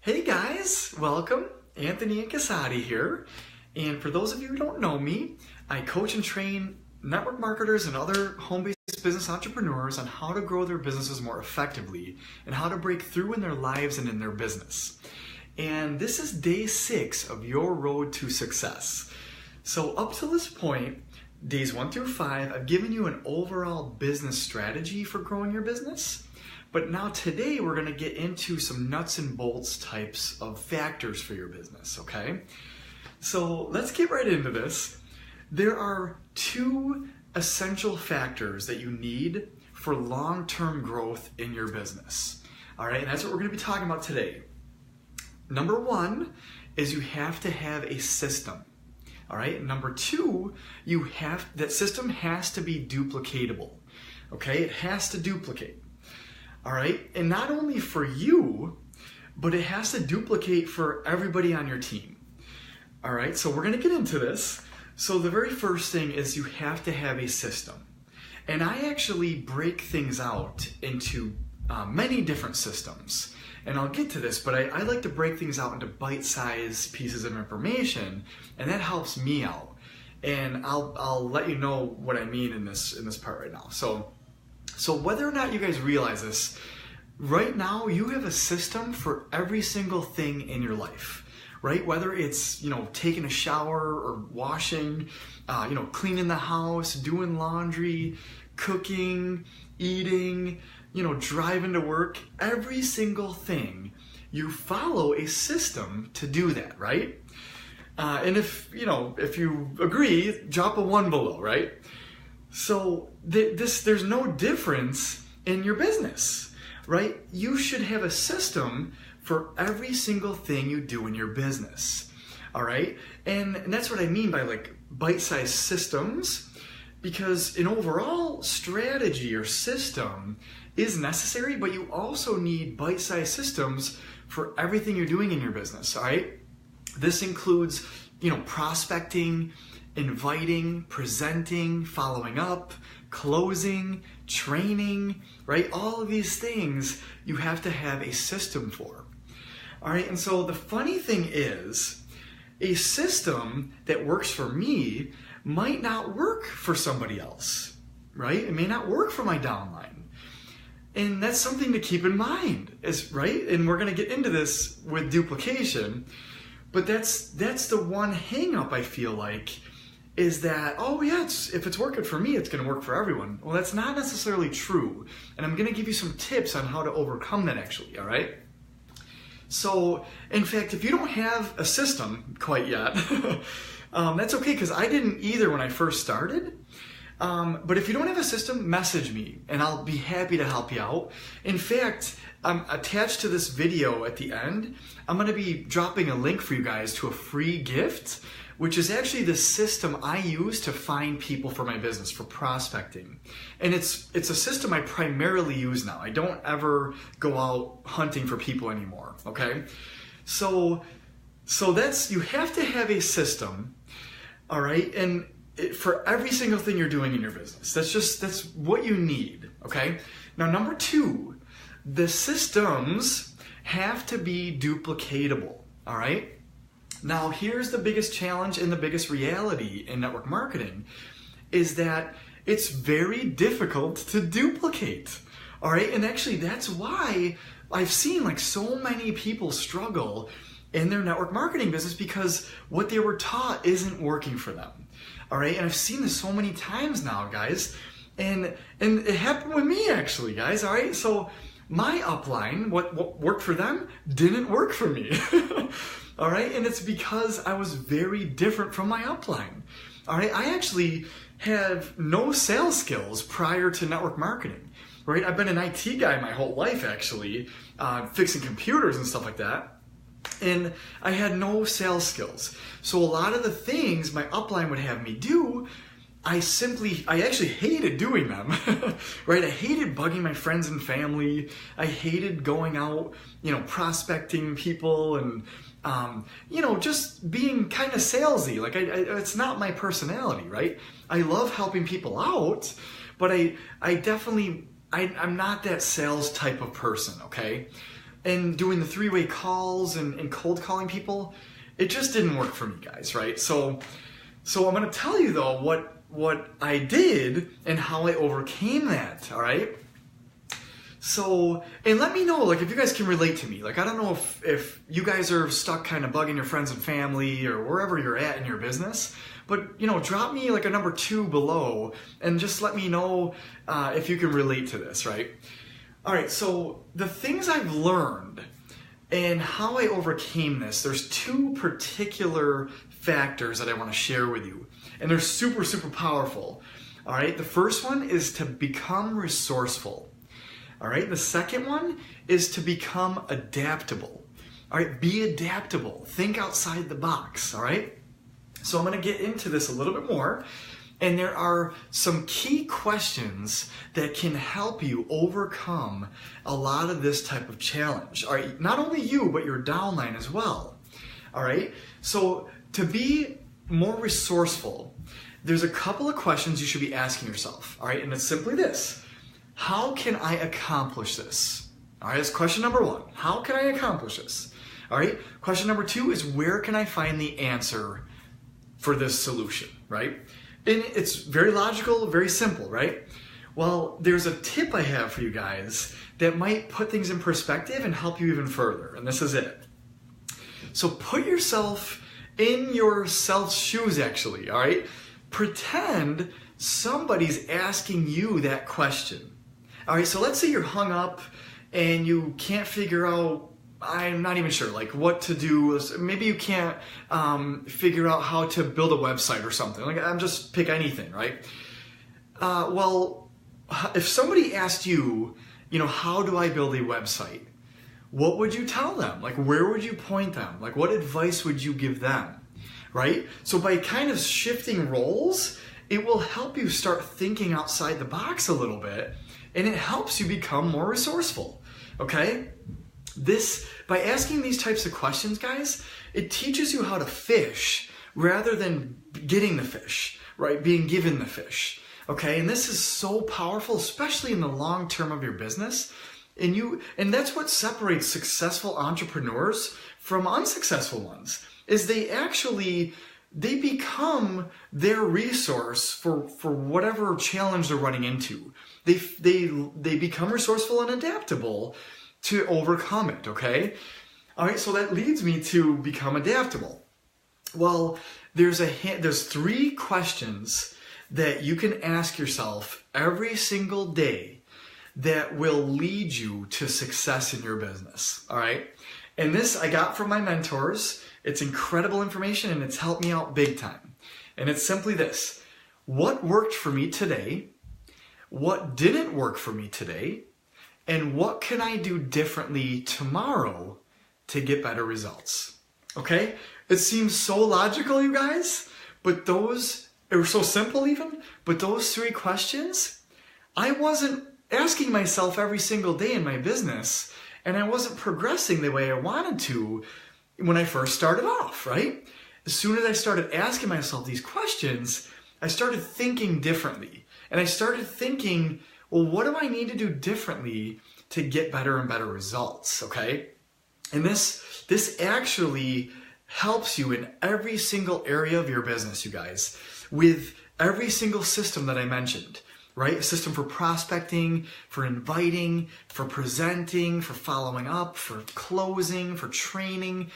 Hey guys, welcome. Anthony Incassati here. And for those of you who don't know me, I coach and train network marketers and other home-based business entrepreneurs on how to grow their businesses more effectively and how to break through in their lives and in their business. And this is day 6 of your road to success. So up to this point, days 1 through 5, I've given you an overall business strategy for growing your business. But now today we're going to get into some nuts and bolts types of factors for your business, okay? So let's get right into this. There are 2 essential factors that you need for long-term growth in your business. All right, and that's what we're going to be talking about today. Number 1 is you have to have a system. All right, number 2, that system has to be duplicatable. Okay, it has to duplicate. All right, and not only for you, but it has to duplicate for everybody on your team. All right, so we're going to get into this. So the very first thing is you have to have a system. And I actually break things out into many different systems. And I'll get to this, but I like to break things out into bite-sized pieces of information, and that helps me out. And I'll let you know what I mean in this part right now. So whether or not you guys realize this, right now you have a system for every single thing in your life, right? Whether it's, taking a shower or washing, cleaning the house, doing laundry, cooking, eating, driving to work, every single thing, you follow a system to do that, right? And if you agree, drop a 1 below, right? So there's no difference in your business, right? You should have a system for every single thing you do in your business, all right? And that's what I mean by like bite-sized systems, because an overall strategy or system is necessary, but you also need bite-sized systems for everything you're doing in your business, all right? This includes, prospecting, inviting, presenting, following up, closing, training, right? All of these things you have to have a system for. All right, and so the funny thing is, a system that works for me might not work for somebody else, right? It may not work for my downline. And that's something to keep in mind, right? And we're going to get into this with duplication, but that's the one hang up I feel like, is that, if it's working for me, it's going to work for everyone. Well, that's not necessarily true. And I'm going to give you some tips on how to overcome that actually, all right? So, in fact, if you don't have a system quite yet, that's okay, because I didn't either when I first started. But if you don't have a system, message me, and I'll be happy to help you out. In fact, attached to this video at the end, I'm going to be dropping a link for you guys to a free gift, which is actually the system I use to find people for my business, for prospecting. And it's a system I primarily use now. I don't ever go out hunting for people anymore, okay? So that's, you have to have a system, all right? And for every single thing you're doing in your business. That's what you need, okay? Now, number 2, the systems have to be duplicatable, all right? Now, here's the biggest challenge and the biggest reality in network marketing is that it's very difficult to duplicate, all right? And actually, that's why I've seen like so many people struggle in their network marketing business, because what they were taught isn't working for them, all right? And I've seen this so many times now, guys, and it happened with me actually, guys, all right? So my upline, what worked for them didn't work for me. All right, and it's because I was very different from my upline. All right, I actually have no sales skills prior to network marketing. Right, I've been an IT guy my whole life actually, fixing computers and stuff like that. And I had no sales skills. So a lot of the things my upline would have me do, I actually hated doing them, right? I hated bugging my friends and family. I hated going out, prospecting people and, just being kind of salesy. Like it's not my personality, right? I love helping people out, but I'm not that sales type of person, okay? and doing the three-way calls and cold calling people, it just didn't work for me, guys, right? So I'm going to tell you, though, what I did and how I overcame that, all right? So, and let me know, like, if you guys can relate to me. Like, I don't know if you guys are stuck kind of bugging your friends and family or wherever you're at in your business, but, you know, drop me like a number 2 below and just let me know if you can relate to this, right? All right, so the things I've learned and how I overcame this, there's 2 particular factors that I want to share with you, and they're super, super powerful. All right, the first one is to become resourceful. All right, the second one is to become adaptable. All right, be adaptable. Think outside the box, all right? So I'm going to get into this a little bit more, and there are some key questions that can help you overcome a lot of this type of challenge. All right, not only you, but your downline as well. All right, so to be more resourceful, there's a couple of questions you should be asking yourself. All right, and it's simply this. How can I accomplish this? All right, that's question number 1. How can I accomplish this? All right, question number 2 is where can I find the answer for this solution, right? And it's very logical, very simple, right? Well, there's a tip I have for you guys that might put things in perspective and help you even further, and this is it. So put yourself in yourself's shoes, actually, all right? Pretend somebody's asking you that question. All right, so let's say you're hung up and you can't figure out, I'm not even sure, like what to do. Maybe you can't figure out how to build a website or something. Like, I'm just pick anything, right? Well, if somebody asked you, you know, how do I build a website? What would you tell them? Like, where would you point them? Like, what advice would you give them, right? So by kind of shifting roles, it will help you start thinking outside the box a little bit, and it helps you become more resourceful, okay? By asking these types of questions, guys, it teaches you how to fish rather than getting the fish, right? Being given the fish, okay? And this is so powerful, especially in the long term of your business. And that's what separates successful entrepreneurs from unsuccessful ones, is they become their resource for whatever challenge they're running into. They become resourceful and adaptable to overcome it, okay? All right, so that leads me to become adaptable. Well, there's 3 questions that you can ask yourself every single day that will lead you to success in your business, all right? And this I got from my mentors. It's incredible information, and it's helped me out big time. And it's simply this. What worked for me today? What didn't work for me today? And what can I do differently tomorrow to get better results? Okay? It seems so logical, you guys, but it was so simple even, but those 3 questions, I wasn't asking myself every single day in my business, and I wasn't progressing the way I wanted to when I first started off, right? As soon as I started asking myself these questions, I started thinking differently. And I started thinking, well, what do I need to do differently to get better and better results, okay? And this actually helps you in every single area of your business, you guys, with every single system that I mentioned, right? A system for prospecting, for inviting, for presenting, for following up, for closing, for training.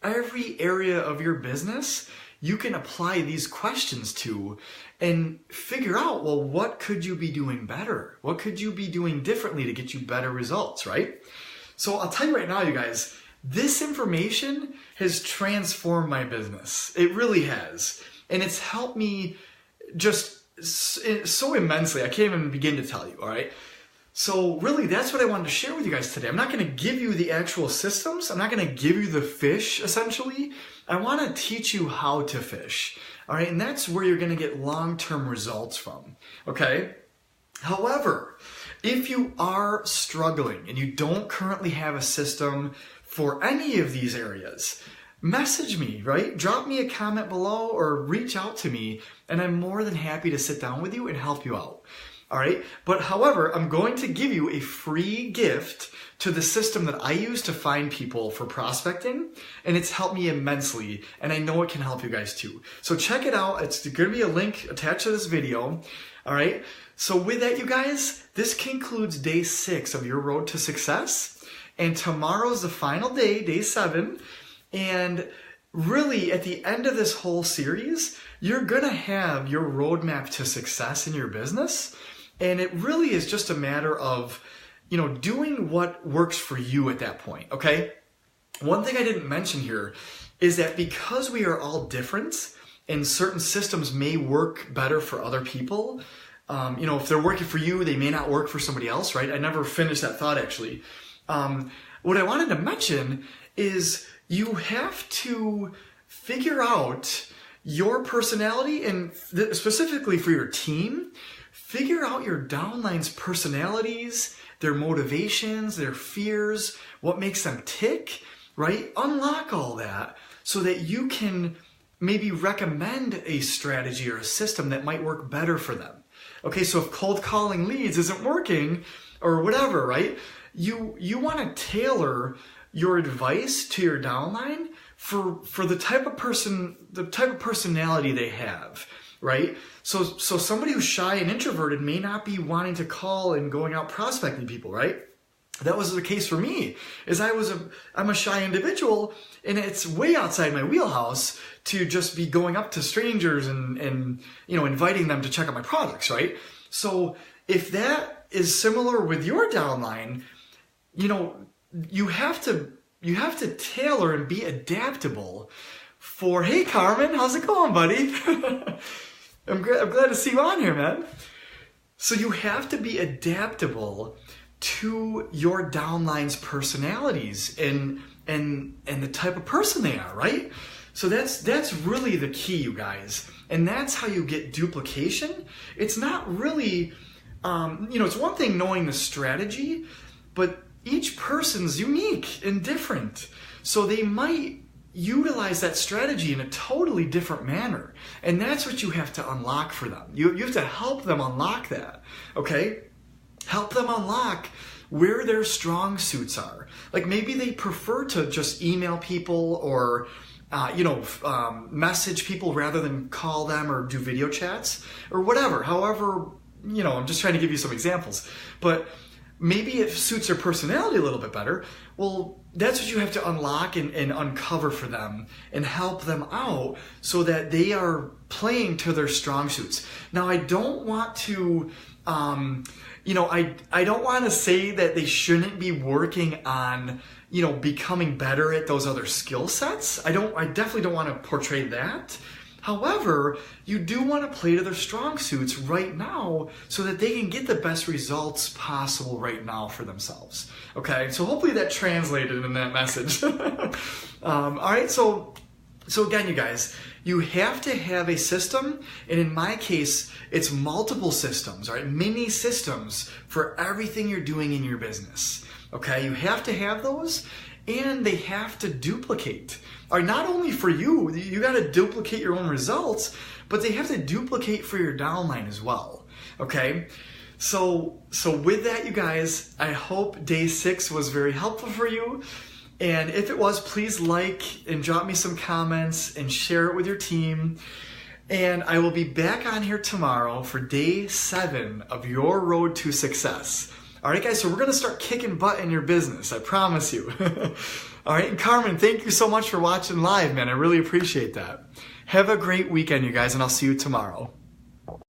Every area of your business, you can apply these questions to and figure out, well, what could you be doing better? What could you be doing differently to get you better results, right? So I'll tell you right now, you guys, this information has transformed my business. It really has. And it's helped me just so immensely. I can't even begin to tell you, all right? So really, that's what I wanted to share with you guys today. I'm not going to give you the actual systems. I'm not going to give you the fish, essentially. I want to teach you how to fish, all right? And that's where you're going to get long-term results from, okay? However, if you are struggling and you don't currently have a system for any of these areas, message me, right? Drop me a comment below or reach out to me, and I'm more than happy to sit down with you and help you out. All right. But however, I'm going to give you a free gift to the system that I use to find people for prospecting, and it's helped me immensely, and I know it can help you guys too. So check it out. It's going to be a link attached to this video. All right. So with that, you guys, this concludes day 6 of your road to success, and tomorrow's the final day, day 7, and really at the end of this whole series, you're going to have your roadmap to success in your business. And it really is just a matter of, doing what works for you at that point, okay? One thing I didn't mention here is that because we are all different and certain systems may work better for other people, if they're working for you, they may not work for somebody else, right? I never finished that thought, actually. What I wanted to mention is you have to figure out your personality, and specifically for your team, figure out your downline's personalities, their motivations, their fears, what makes them tick, right? Unlock all that so that you can maybe recommend a strategy or a system that might work better for them. Okay, so if cold calling leads isn't working or whatever, right? You want to tailor your advice to your downline for the type of personality they have, right? So somebody who's shy and introverted may not be wanting to call and going out prospecting people, right? That was the case for me. I'm a shy individual, and it's way outside my wheelhouse to just be going up to strangers and inviting them to check out my products, right? So if that is similar with your downline, you have to tailor and be adaptable for, hey Carmen, how's it going, buddy? I'm glad to see you on here, man. So you have to be adaptable to your downline's personalities and the type of person they are, right? So that's really the key, you guys. And that's how you get duplication. It's not really, it's one thing knowing the strategy, but each person's unique and different. So they might utilize that strategy in a totally different manner. And that's what you have to unlock for them. You have to help them unlock that, okay? Help them unlock where their strong suits are. Like maybe they prefer to just email people or message people rather than call them or do video chats or whatever. However, I'm just trying to give you some examples. But maybe it suits their personality a little bit better. Well, that's what you have to unlock and uncover for them and help them out so that they are playing to their strong suits. Now, I don't want to, I don't want to say that they shouldn't be working on, becoming better at those other skill sets. I definitely don't want to portray that. However, you do want to play to their strong suits right now so that they can get the best results possible right now for themselves. Okay, so hopefully that translated in that message. All right, so again, you guys, you have to have a system, and in my case, it's multiple systems, all right, mini systems for everything you're doing in your business. Okay, you have to have those, and they have to duplicate. Are not only for you, you got to duplicate your own results, but they have to duplicate for your downline as well. Okay, so with that, you guys, I hope day 6 was very helpful for you. And if it was, please like and drop me some comments and share it with your team. And I will be back on here tomorrow for day 7 of your road to success. All right, guys, so we're going to start kicking butt in your business. I promise you. All right, and Carmen, thank you so much for watching live, man. I really appreciate that. Have a great weekend, you guys, and I'll see you tomorrow.